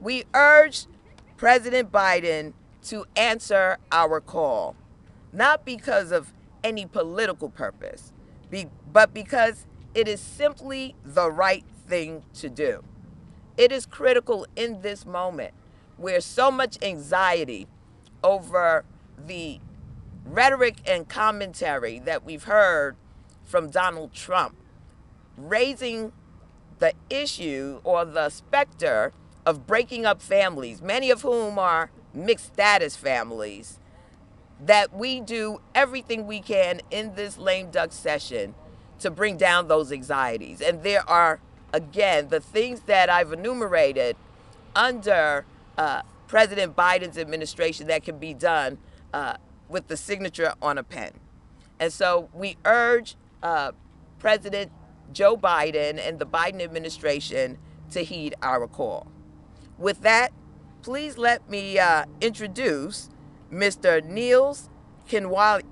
We urge President Biden to answer our call, not because of any political purpose, but because it is simply the right thing to do. It is critical in this moment where so much anxiety over the rhetoric and commentary that we've heard from Donald Trump, raising the issue or the specter of breaking up families, many of whom are mixed status families, that we do everything we can in this lame duck session to bring down those anxieties. And there are, again, the things that I've enumerated under President Biden's administration that can be done with the signature on a pen. And so we urge President Joe Biden and the Biden administration to heed our call. With that, please let me introduce Mr. Niels Kinwani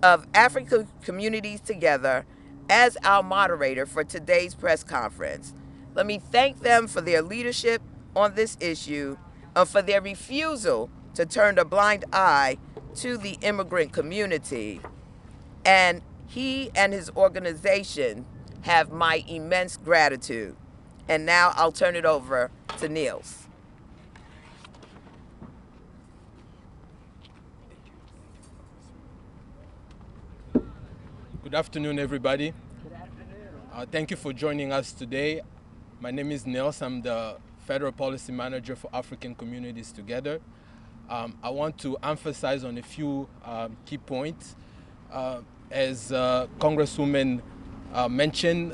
of African Communities Together as our moderator for today's press conference. Let me thank them for their leadership on this issue and for their refusal to turn a blind eye to the immigrant community. And he and his organization have my immense gratitude. And now I'll turn it over to Niels. Good afternoon, everybody. Thank you for joining us today. My name is Niels. I'm the Federal Policy Manager for African Communities Together. I want to emphasize on a few key points. As Congresswoman mentioned,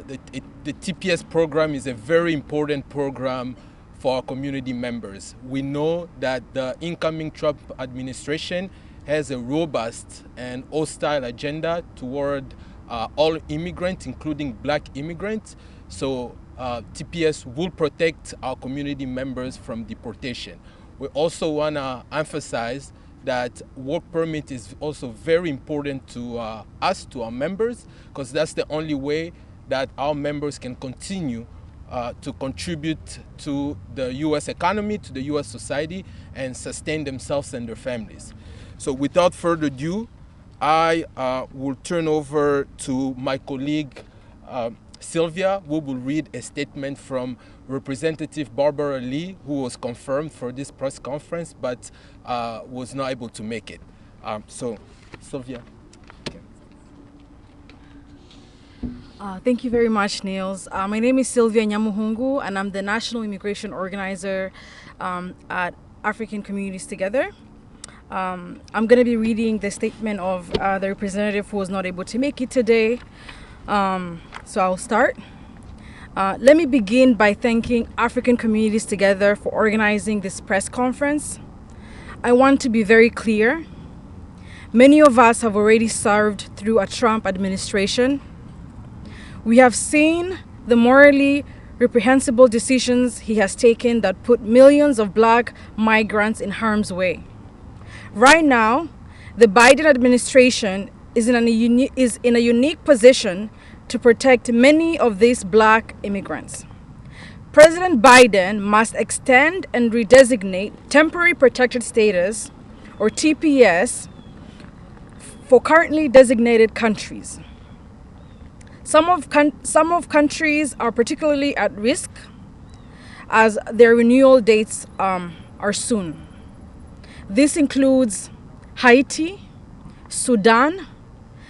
the TPS program is a very important program for our community members. We know that the incoming Trump administration has a robust and hostile agenda toward all immigrants, including black immigrants. So TPS will protect our community members from deportation. We also want to emphasize that work permit is also very important to us, to our members, because that's the only way that our members can continue to contribute to the U.S. economy, to the U.S. society, and sustain themselves and their families. So without further ado, I will turn over to my colleague Sylvia, who will read a statement from Representative Barbara Lee, who was confirmed for this press conference but was not able to make it. So, Sylvia. Thank you very much, Niels. My name is Sylvia Nyamuhungu, and I'm the National Immigration Organizer at African Communities Together. I'm going to be reading the statement of the representative who was not able to make it today. So I'll start. Let me begin by thanking African Communities Together for organizing this press conference. I want to be very clear. Many of us have already served through a Trump administration. We have seen the morally reprehensible decisions he has taken that put millions of black migrants in harm's way. Right now, the Biden administration is in a unique position to protect many of these black immigrants. President Biden must extend and redesignate temporary protected status, or TPS, for currently designated countries. Some of countries are particularly at risk as their renewal dates are soon. This includes Haiti, Sudan,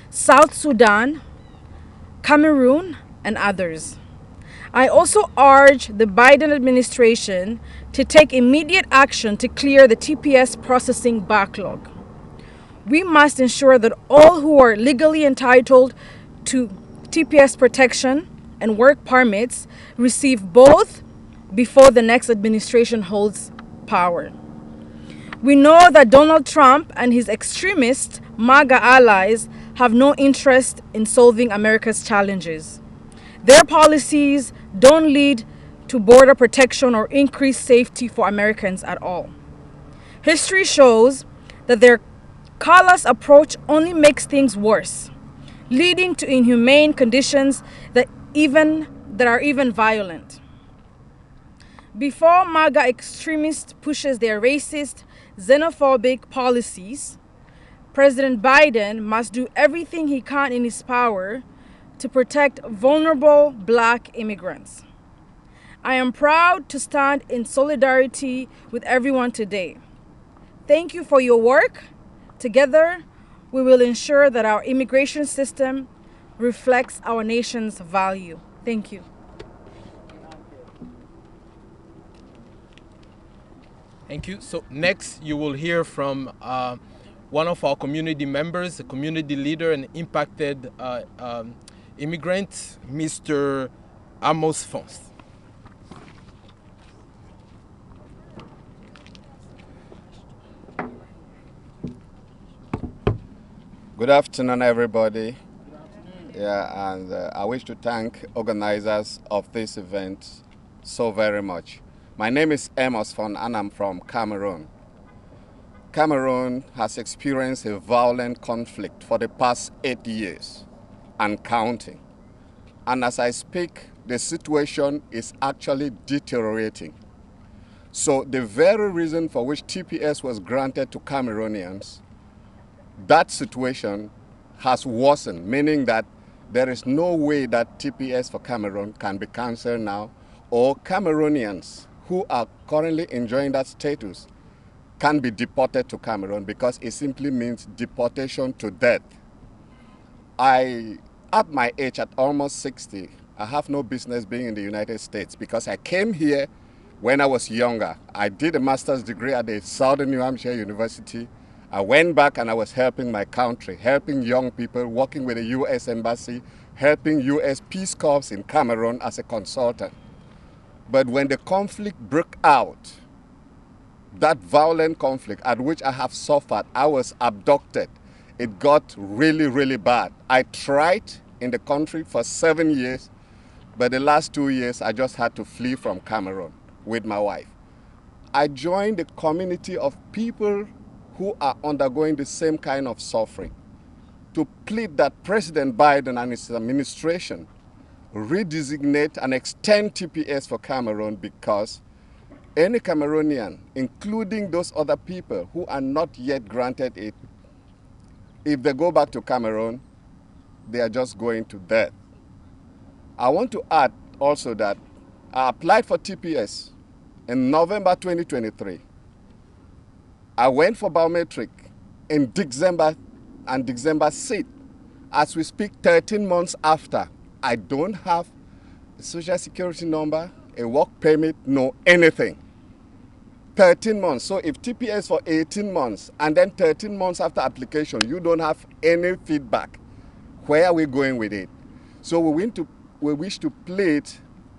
South Sudan, Cameroon, and others. I also urge the Biden administration to take immediate action to clear the TPS processing backlog. We must ensure that all who are legally entitled to TPS protection and work permits receive both before the next administration holds power. We know that Donald Trump and his extremist MAGA allies have no interest in solving America's challenges. Their policies don't lead to border protection or increased safety for Americans at all. History shows that their callous approach only makes things worse, leading to inhumane conditions that are even violent. Before MAGA extremists pushes their racist, xenophobic policies, President Biden must do everything he can in his power to protect vulnerable black immigrants. I am proud to stand in solidarity with everyone today. Thank you for your work. Together, we will ensure that our immigration system reflects our nation's value. Thank you. Thank you. So next you will hear from one of our community members, a community leader and impacted immigrant, Mr. Amos Fons. Good afternoon, everybody. Yeah, and I wish to thank organizers of this event so very much. My name is Amos Fon and I'm from Cameroon. Cameroon has experienced a violent conflict for the past 8 years and counting. And as I speak, the situation is actually deteriorating. So the very reason for which TPS was granted to Cameroonians, that situation has worsened, meaning that there is no way that TPS for Cameroon can be cancelled now, or Cameroonians who are currently enjoying that status can be deported to Cameroon, because it simply means deportation to death. At my age, at almost 60, I have no business being in the United States because I came here when I was younger. I did a master's degree at the Southern New Hampshire University. I went back and I was helping my country, helping young people, working with the U.S. Embassy, helping U.S. Peace Corps in Cameroon as a consultant. But when the conflict broke out, that violent conflict at which I have suffered, I was abducted. It got really, really bad. I tried in the country for 7 years, but the last 2 years I just had to flee from Cameroon with my wife. I joined a community of people who are undergoing the same kind of suffering to plead that President Biden and his administration redesignate and extend TPS for Cameroon, because any Cameroonian, including those other people who are not yet granted it, if they go back to Cameroon, they are just going to death. I want to add also that I applied for TPS in November 2023. I went for biometric in December, and December 6th. As we speak, 13 months after, I don't have a social security number, a work permit, no anything. 13 months. So if TPS for 18 months and then 13 months after application, you don't have any feedback, where are we going with it? So we wish to plead,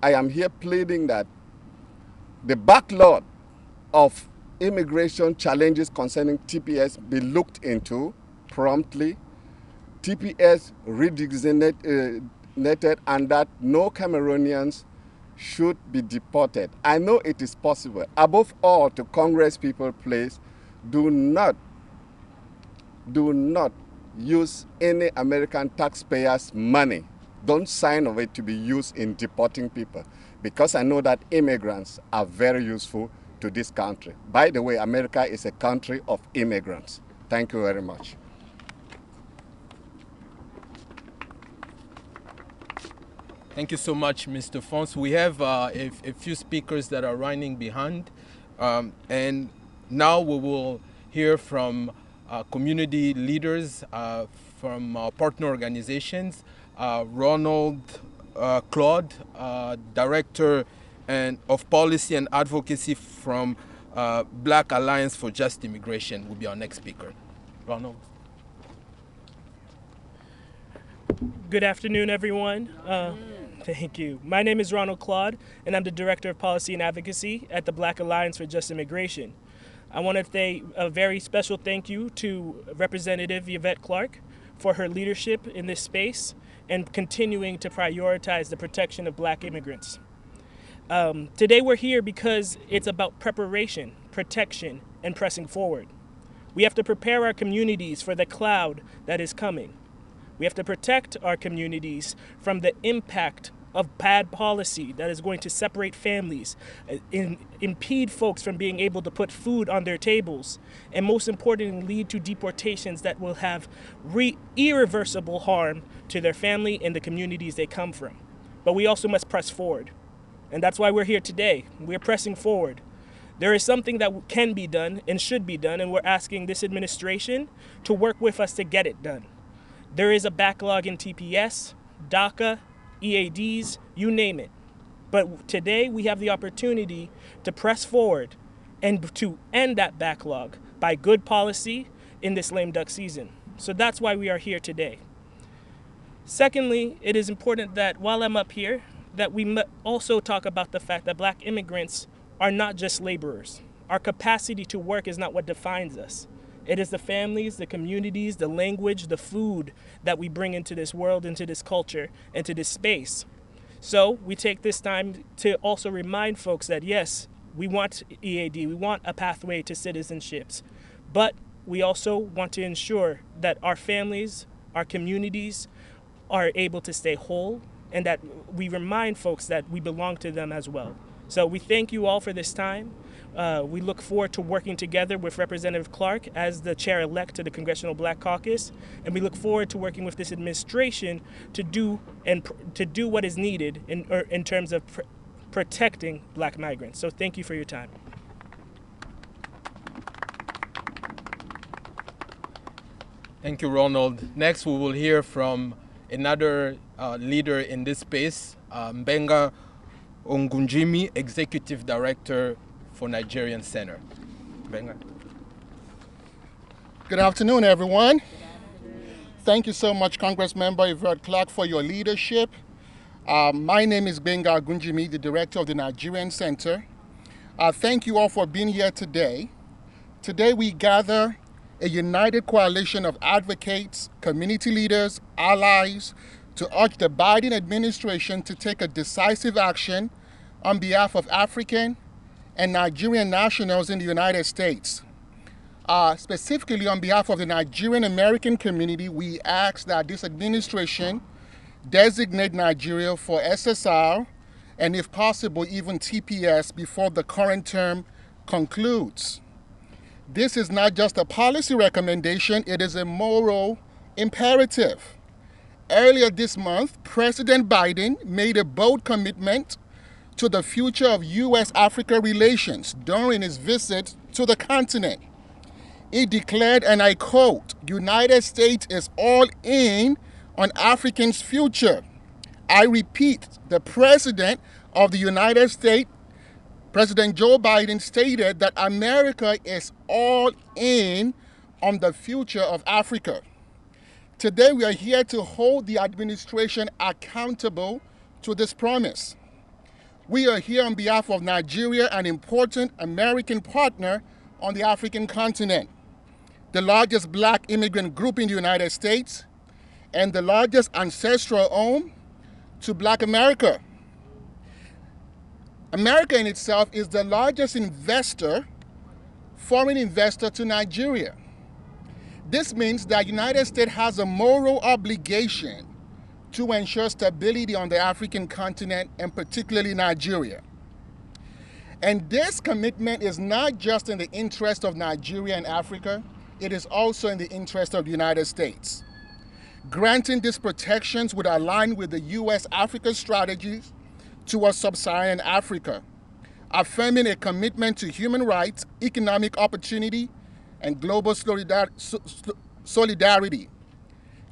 I am here pleading that the backlog of immigration challenges concerning TPS be looked into promptly, TPS redesignated, and that no Cameroonians should be deported. I know it is possible. Above all, to Congress people, please, do not use any American taxpayers' money. Don't sign of it to be used in deporting people, because I know that immigrants are very useful to this country. By the way, America is a country of immigrants. Thank you very much. Thank you so much, Mr. Fons. We have a few speakers that are running behind. And now we will hear from community leaders from partner organizations. Ronald Claude, Director of Policy and Advocacy from Black Alliance for Just Immigration, will be our next speaker. Ronald. Good afternoon, everyone. Thank you. My name is Ronald Claude, and I'm the Director of Policy and Advocacy at the Black Alliance for Just Immigration. I want to say a very special thank you to Representative Yvette Clarke for her leadership in this space and continuing to prioritize the protection of Black immigrants. Today we're here because it's about preparation, protection, and pressing forward. We have to prepare our communities for the cloud that is coming. We have to protect our communities from the impact of bad policy that is going to separate families, impede folks from being able to put food on their tables, and most importantly, lead to deportations that will have irreversible harm to their family and the communities they come from. But we also must press forward. And that's why we're here today. We're pressing forward. There is something that can be done and should be done, and we're asking this administration to work with us to get it done. There is a backlog in TPS, DACA, EADs, you name it. But today we have the opportunity to press forward and to end that backlog by good policy in this lame duck season. So that's why we are here today. Secondly, it is important that while I'm up here, that we also talk about the fact that Black immigrants are not just laborers. Our capacity to work is not what defines us. It is the families, the communities, the language, the food that we bring into this world, into this culture, into this space. So we take this time to also remind folks that yes, we want EAD, we want a pathway to citizenships, but we also want to ensure that our families, our communities are able to stay whole, and that we remind folks that we belong to them as well. So we thank you all for this time. We look forward to working together with Representative Clark as the chair-elect to the Congressional Black Caucus, and we look forward to working with this administration to do what is needed in terms of protecting Black migrants. So thank you for your time. Thank you, Ronald. Next, we will hear from another leader in this space, Mbenga Ongunjimi, Executive Director for Nigerian Center. Benga. Good afternoon, everyone. Thank you so much, Congressmember Yvette Clark, for your leadership. My name is Benga Ongunjimi, the Director of the Nigerian Center. Thank you all for being here today. Today we gather a united coalition of advocates, community leaders, allies, to urge the Biden administration to take a decisive action on behalf of African and Nigerian nationals in the United States. Specifically on behalf of the Nigerian American community, we ask that this administration designate Nigeria for SSR and if possible even TPS before the current term concludes. This is not just a policy recommendation, it is a moral imperative. Earlier this month, President Biden made a bold commitment to the future of U.S.-Africa relations during his visit to the continent. He declared, and I quote, "United States is all in on Africans' future." I repeat, the President of the United States, President Joe Biden, stated that America is all in on the future of Africa. Today, we are here to hold the administration accountable to this promise. We are here on behalf of Nigeria, an important American partner on the African continent, the largest Black immigrant group in the United States, and the largest ancestral home to Black America. America in itself is the largest foreign investor to Nigeria. This means that the United States has a moral obligation to ensure stability on the African continent and particularly Nigeria. And this commitment is not just in the interest of Nigeria and Africa, it is also in the interest of the United States. Granting these protections would align with the U.S.-Africa strategies towards sub-Saharan Africa, affirming a commitment to human rights, economic opportunity, and global solidarity.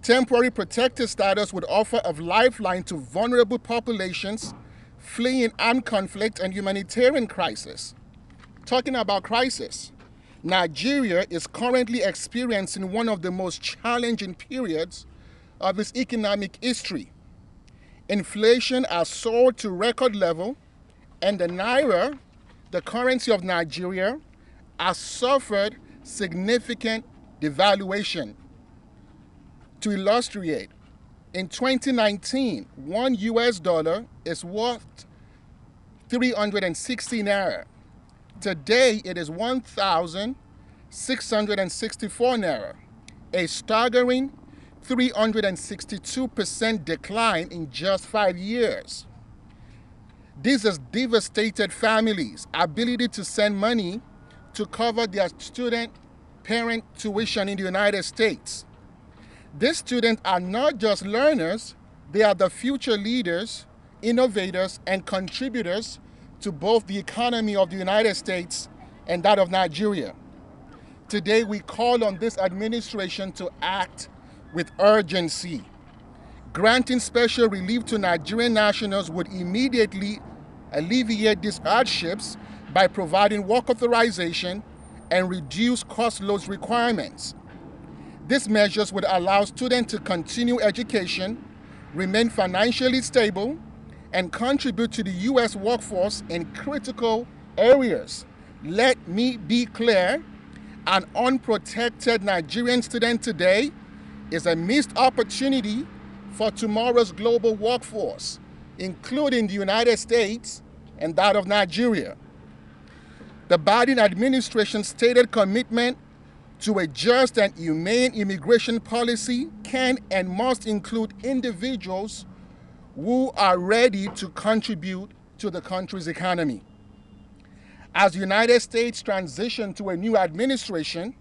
Temporary protected status would offer a lifeline to vulnerable populations fleeing armed conflict and humanitarian crisis. Talking about crisis, Nigeria is currently experiencing one of the most challenging periods of its economic history. Inflation has soared to record level, and the Naira, the currency of Nigeria, has suffered significant devaluation. To illustrate, in 2019, one US dollar is worth 360 Naira. Today, it is 1,664 Naira, a staggering 362% decline in just 5 years. This has devastated families' ability to send money to cover their student parent tuition in the United States. These students are not just learners, they are the future leaders, innovators, and contributors to both the economy of the United States and that of Nigeria. Today, we call on this administration to act with urgency. Granting special relief to Nigerian nationals would immediately alleviate these hardships by providing work authorization and reduce cost loads requirements. These measures would allow students to continue education, remain financially stable, and contribute to the U.S. workforce in critical areas. Let me be clear, an unprotected Nigerian student today is a missed opportunity for tomorrow's global workforce, including the United States and that of Nigeria. The Biden administration's stated commitment to a just and humane immigration policy can and must include individuals who are ready to contribute to the country's economy. As the United States transitions to a new administration,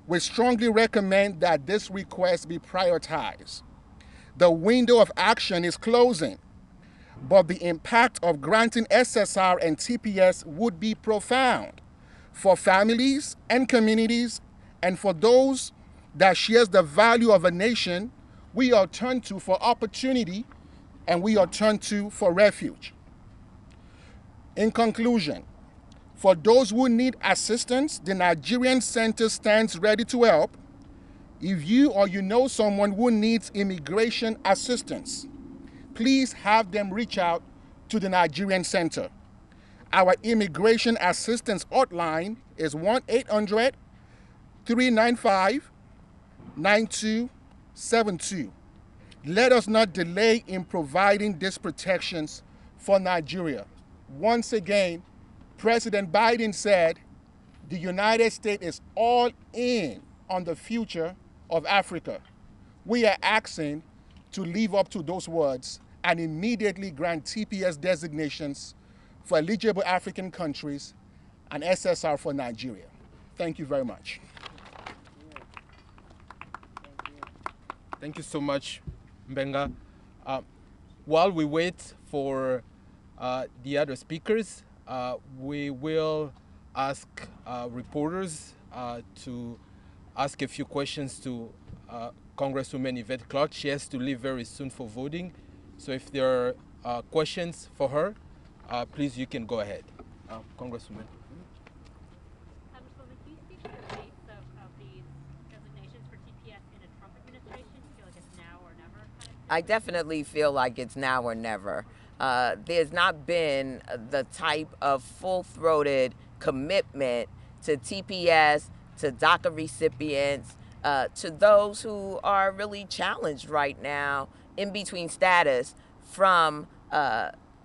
we strongly recommend that this request be prioritized. The window of action is closing, but the impact of granting SSR and TPS would be profound for families and communities, and for those that shares the value of a nation we are turned to for opportunity and we are turned to for refuge. In conclusion, for those who need assistance, the Nigerian Center stands ready to help. If you or you know someone who needs immigration assistance, please have them reach out to the Nigerian Center. Our immigration assistance hotline is 1-800-395-9272. Let us not delay in providing these protections for Nigeria. Once again, President Biden said the United States is all in on the future of Africa. We are asking to live up to those words and immediately grant TPS designations for eligible African countries and SSR for Nigeria. Thank you very much. Thank you so much, Mbenga. While we wait for the other speakers, we will ask reporters to ask a few questions to Congresswoman Yvette Clarke. She has to leave very soon for voting. So if there are questions for her, please, you can go ahead. Congresswoman. Congresswoman, can you speak to the pace of these designations for TPS in a Trump administration? Do you feel like it's now or never kind of? I definitely feel like it's now or never. There's not been the type of full-throated commitment to TPS, to DACA recipients, to those who are really challenged right now in between status from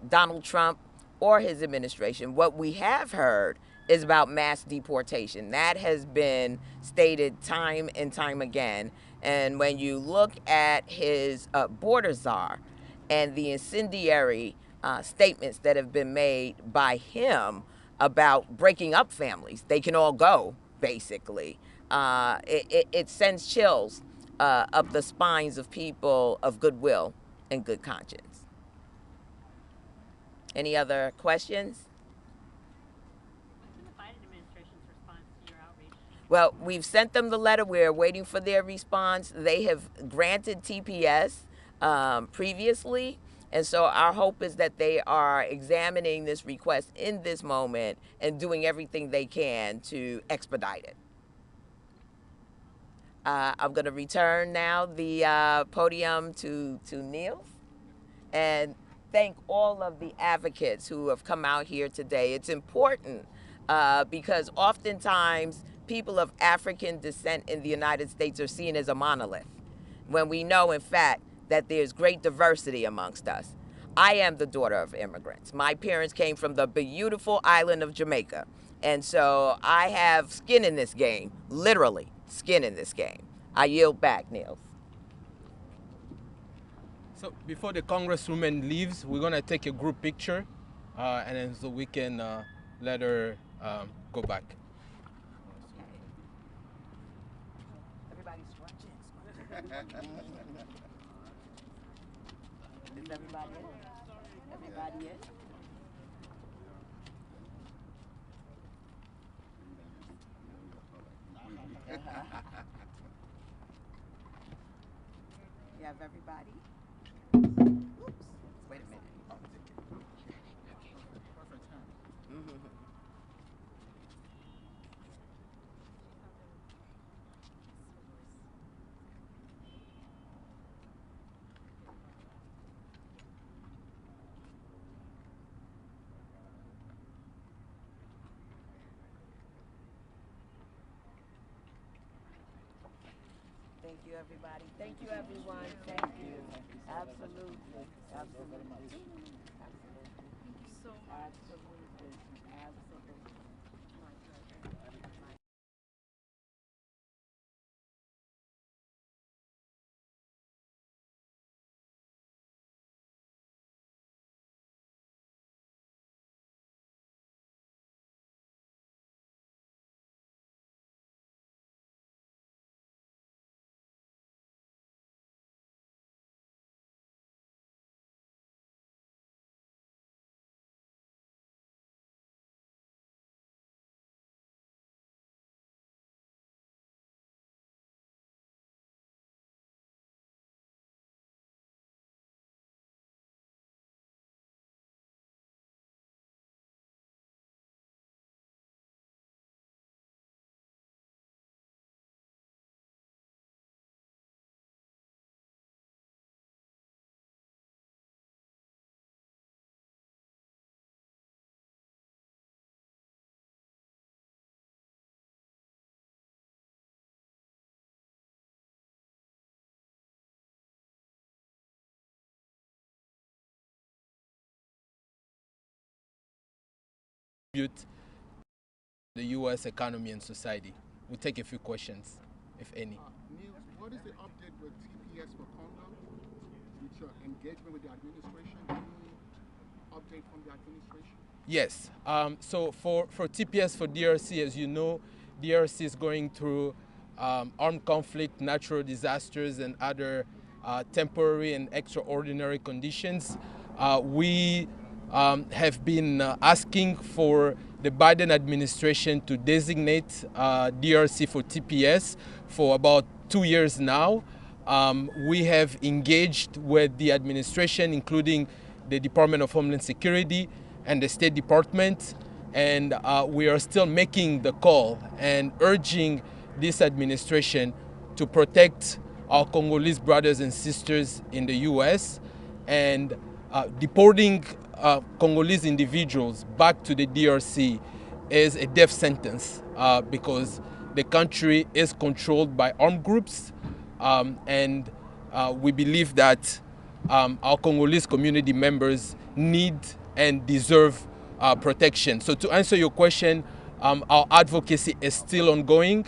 Donald Trump or his administration. What we have heard is about mass deportation. That has been stated time and time again. And when you look at his border czar and the incendiary statements that have been made by him about breaking up families, they can all go, basically. It sends chills up the spines of people of goodwill and good conscience. Any other questions? What's been the Biden administration's response to your outreach? Well, we've sent them the letter. We're waiting for their response. They have granted TPS previously. And so our hope is that they are examining this request in this moment and doing everything they can to expedite it. I'm going to return now the podium to Niels and thank all of the advocates who have come out here today. It's important because oftentimes people of African descent in the United States are seen as a monolith, when we know, in fact, that there's great diversity amongst us. I am the daughter of immigrants. My parents came from the beautiful island of Jamaica. And so I have skin in this game, literally skin in this game. I yield back, Niels. So before the Congresswoman leaves, we're going to take a group picture. and then so we can let her go back. Everybody stretching. Is everybody in? Everybody in? You have everybody? Oops. Wait a minute. Mhm. Thank you, everybody. Thank you, everyone. Thank you. Absolutely. Absolutely. Absolutely. Absolutely. Absolutely. Contribute the U.S. economy and society. We'll take a few questions, if any. Niels, what is the update with TPS for Congo? With your engagement with the administration? Any update from the administration? Yes. So for TPS for DRC, as you know, DRC is going through armed conflict, natural disasters, and other temporary and extraordinary conditions. We have been asking for the Biden administration to designate DRC for TPS for about 2 years now. We have engaged with the administration, including the Department of Homeland Security and the State Department, and we are still making the call and urging this administration to protect our Congolese brothers and sisters in the U.S. and deporting Congolese individuals back to the DRC is a death sentence because the country is controlled by armed groups, and we believe that our Congolese community members need and deserve protection. So to answer your question, our advocacy is still ongoing,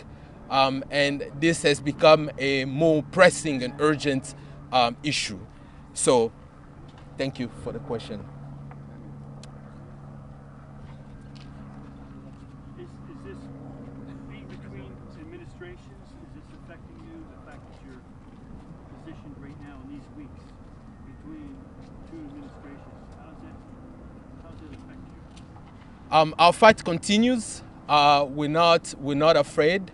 and this has become a more pressing and urgent issue. So thank you for the question. Is this being between administrations? Is this affecting you? The fact that you're positioned right now in these weeks between two administrations, how does it affect you? Our fight continues. We're not afraid.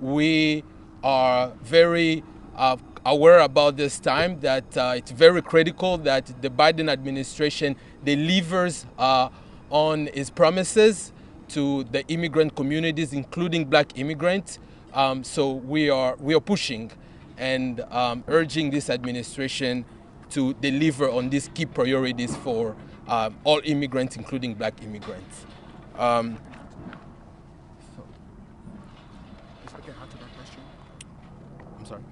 We are very aware about this time that it's very critical that the Biden administration delivers on its promises to the immigrant communities, including Black immigrants. So we are pushing and urging this administration to deliver on these key priorities for all immigrants, including Black immigrants. I'm sorry.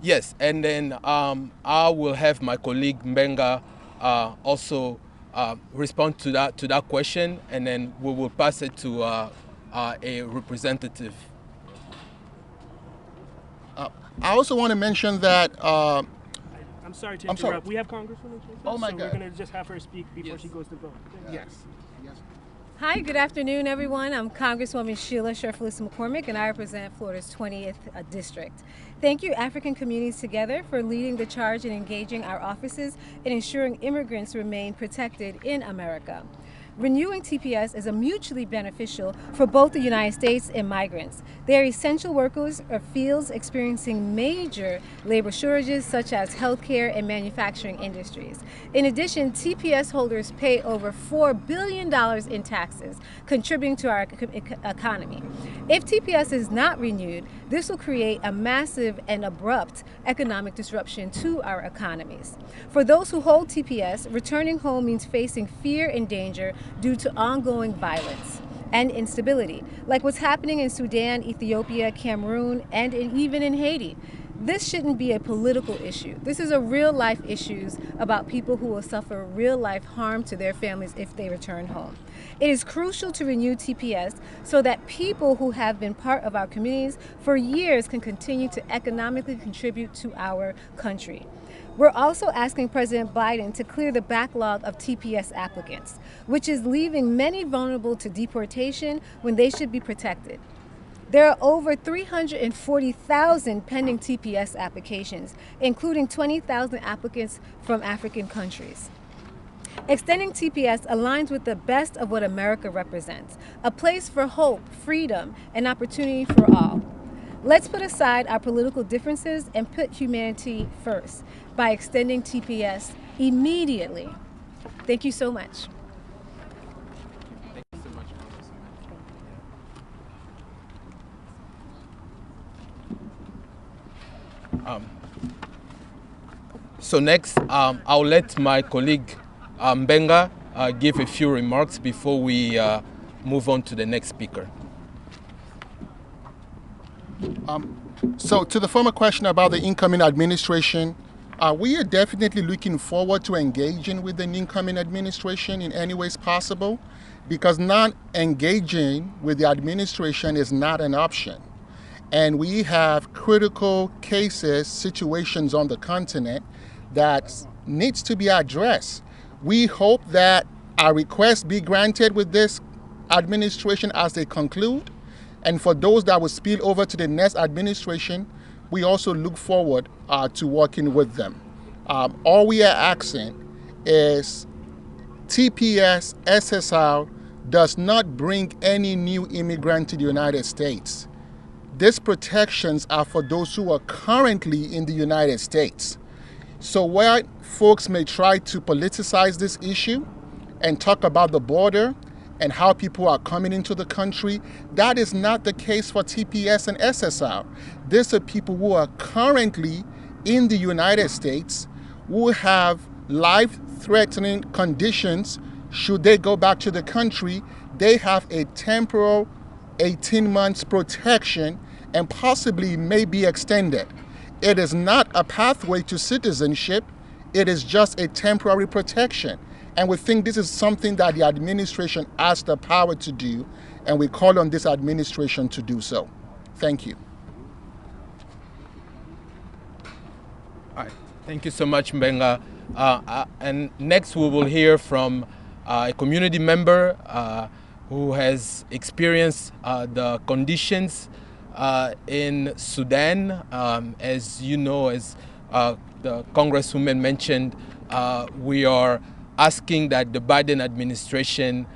Yes, and then I will have my colleague Mbenga also respond to that question, and then we will pass it to a representative. I also want to mention that I'm sorry to I'm sorry. interrupt. We have Congresswoman Schaefer, Oh, my so God. we're going to just have her speak before she goes to vote. Thank you. Yes. Hi, good afternoon, everyone. I'm Congresswoman Sheila Sherfalisa McCormick, and I represent Florida's 20th District. Thank you, African Communities Together, for leading the charge in engaging our offices and ensuring immigrants remain protected in America. Renewing TPS is mutually beneficial for both the United States and migrants. They are essential workers of fields experiencing major labor shortages such as healthcare and manufacturing industries. In addition, TPS holders pay over $4 billion in taxes, contributing to our economy. If TPS is not renewed, this will create a massive and abrupt economic disruption to our economies. For those who hold TPS, returning home means facing fear and danger due to ongoing violence and instability, like what's happening in Sudan, Ethiopia, Cameroon, and even in Haiti. This shouldn't be a political issue. This is a real life issue about people who will suffer real life harm to their families if they return home. It is crucial to renew TPS so that people who have been part of our communities for years can continue to economically contribute to our country. We're also asking President Biden to clear the backlog of TPS applicants, which is leaving many vulnerable to deportation when they should be protected. There are over 340,000 pending TPS applications, including 20,000 applicants from African countries. Extending TPS aligns with the best of what America represents, a place for hope, freedom, and opportunity for all. Let's put aside our political differences and put humanity first by extending TPS immediately. Thank you so much. Thank you so much, Congresswoman. So next, I'll let my colleague Mbenga give a few remarks before we move on to the next speaker. So to the former question about the incoming administration, we are definitely looking forward to engaging with the incoming administration in any ways possible, because not engaging with the administration is not an option. And we have critical cases, situations on the continent that needs to be addressed. We hope that our requests be granted with this administration as they conclude. And for those that will spill over to the next administration, we also look forward to working with them. All we are asking is TPS SSR does not bring any new immigrant to the United States. These protections are for those who are currently in the United States. So where folks may try to politicize this issue and talk about the border and how people are coming into the country, that is not the case for TPS and SSR. These are people who are currently in the United States who have life-threatening conditions. Should they go back to the country, they have a temporal 18 months protection and possibly may be extended. It is not a pathway to citizenship. It is just a temporary protection. And we think this is something that the administration has the power to do, and we call on this administration to do so. Thank you. All right. Thank you so much, Mbenga. And next we will hear from a community member who has experienced the conditions in Sudan. As you know, as the Congresswoman mentioned, we are asking that the Biden administration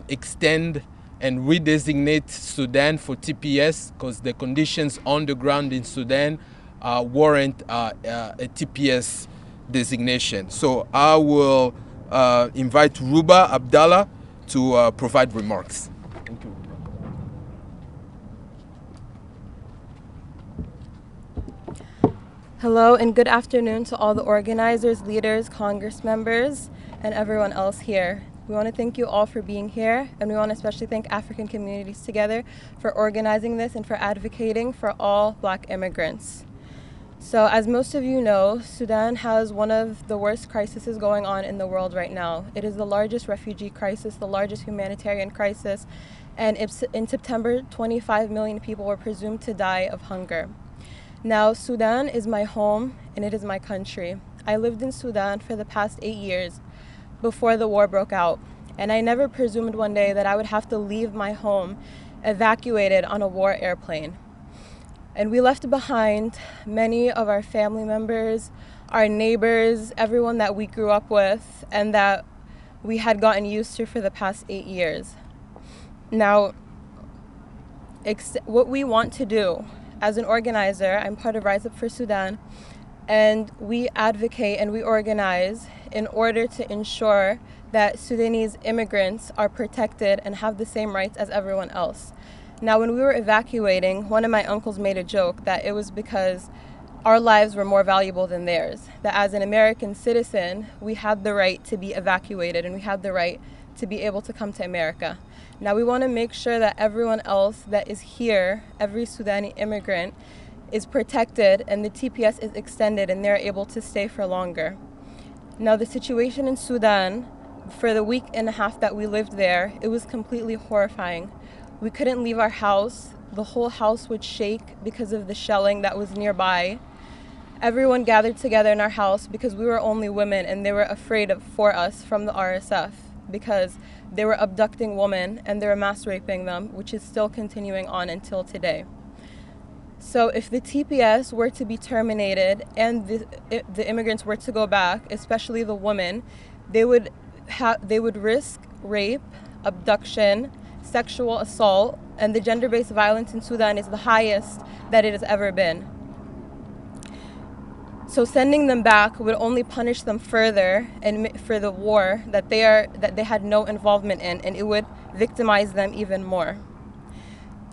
extend and redesignate Sudan for TPS, because the conditions on the ground in Sudan warrant a TPS designation. So I will invite Ruba Abdallah to provide remarks. Thank you. Hello and good afternoon to all the organizers, leaders, Congress members, and everyone else here. We want to thank you all for being here, and we want to especially thank African Communities Together for organizing this and for advocating for all Black immigrants. So as most of you know, Sudan has one of the worst crises going on in the world right now. It is the largest refugee crisis, the largest humanitarian crisis, and in September, 25 million people were presumed to die of hunger. Now, Sudan is my home and it is my country. I lived in Sudan for the past 8 years before the war broke out, and I never presumed one day that I would have to leave my home evacuated on a war airplane. And we left behind many of our family members, our neighbors, everyone that we grew up with and that we had gotten used to for the past 8 years. Now, what we want to do as an organizer, I'm part of Rise Up for Sudan, and we advocate and we organize in order to ensure that Sudanese immigrants are protected and have the same rights as everyone else. Now, when we were evacuating, one of my uncles made a joke that it was because our lives were more valuable than theirs, that as an American citizen, we had the right to be evacuated and we had the right to be able to come to America. Now, we want to make sure that everyone else that is here, every Sudani immigrant, is protected and the TPS is extended and they're able to stay for longer. Now, the situation in Sudan, for the week and a half that we lived there, it was completely horrifying. We couldn't leave our house. The whole house would shake because of the shelling that was nearby. Everyone gathered together in our house because we were only women and they were afraid for us from the RSF because they were abducting women and they were mass raping them, which is still continuing on until today. So if the TPS were to be terminated and the immigrants were to go back, especially the women, they would risk rape, abduction, sexual assault, and the gender-based violence in Sudan is the highest that it has ever been. So sending them back would only punish them further and for the war that they had no involvement in, and it would victimize them even more.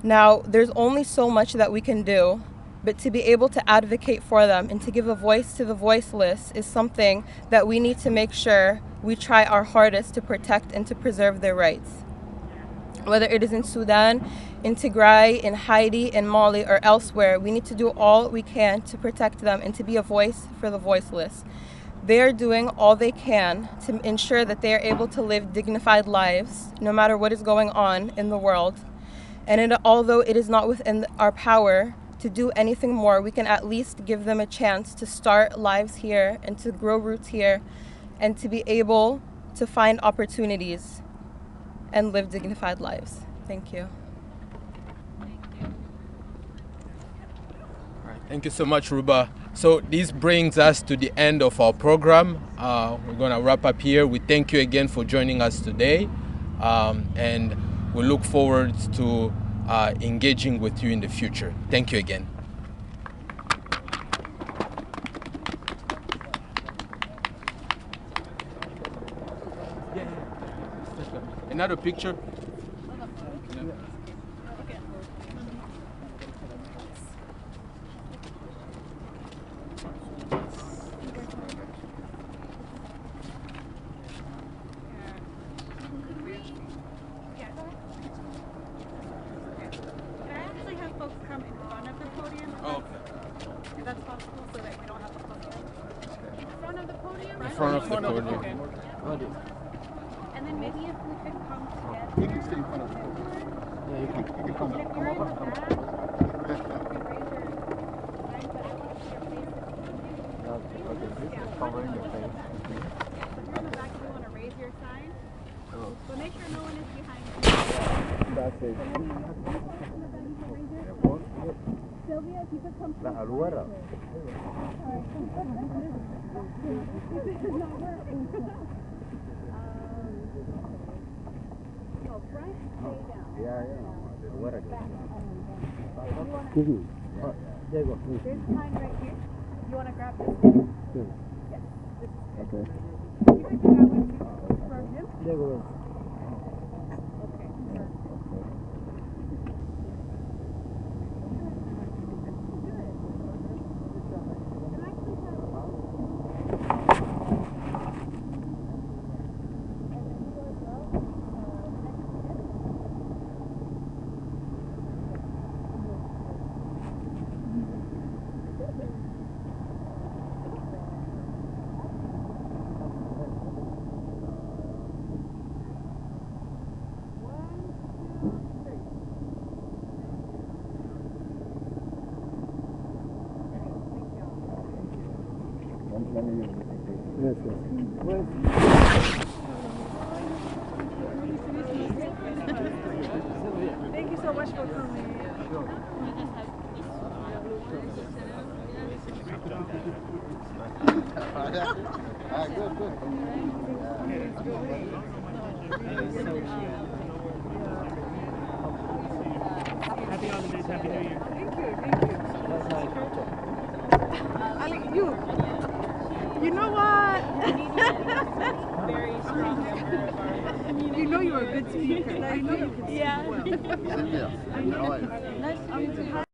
Now, there's only so much that we can do, but to be able to advocate for them and to give a voice to the voiceless is something that we need to make sure we try our hardest to protect and to preserve their rights. Whether it is in Sudan, in Tigray, in Haiti, in Mali, or elsewhere, we need to do all we can to protect them and to be a voice for the voiceless. They are doing all they can to ensure that they are able to live dignified lives, no matter what is going on in the world. And although it is not within our power to do anything more, we can at least give them a chance to start lives here and to grow roots here and to be able to find opportunities and live dignified lives. Thank you. All right, thank you so much, Ruba. So this brings us to the end of our program. We're going to wrap up here. We thank you again for joining us today, and we look forward to engaging with you in the future. Thank you again. Another picture? In front of the podium. And then maybe if we could come together. You can stay in front of the podium. Yeah, you can come over. Come over. Covering your face. If you're in the back, you want to raise your sign. But make sure no one is behind you. That's it. Sylvia, if you could come. La aluera. No, front, stay down. Yeah. The aluera. Excuse me. There you go. There's sign right here. You want to grab this? Yes. Okay. You could grab one too for him. There you go. Let me use this. Thank you so much for coming. Happy holidays, Happy New Year. Thank you. I mean, you know what? Very strong member of our You know you're a good speaker. I know you can speak well. Sylvia, how are you? Nice to meet you.